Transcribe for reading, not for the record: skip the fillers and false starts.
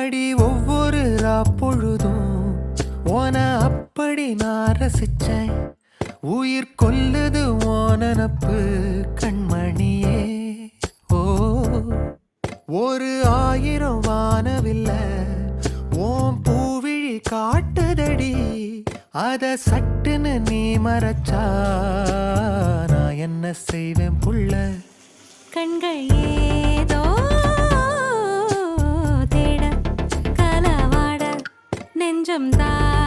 அடி ஒவ்வொரு பொழுதும் ஓன அப்படி நான் ரசிச்சேன். உயிர் கொல்லுது ஓனப்பு கண்மணியே. ஓ ஒரு 1000 வானவில்ல ஓம் பூவிழி காட்டுதடி. அத சட்டுன்னு நீ மறைச்சா நான் என்ன செய்வேன் புள்ள. கண்கள் ஏதோ தேட களவாட நெஞ்சம் தான்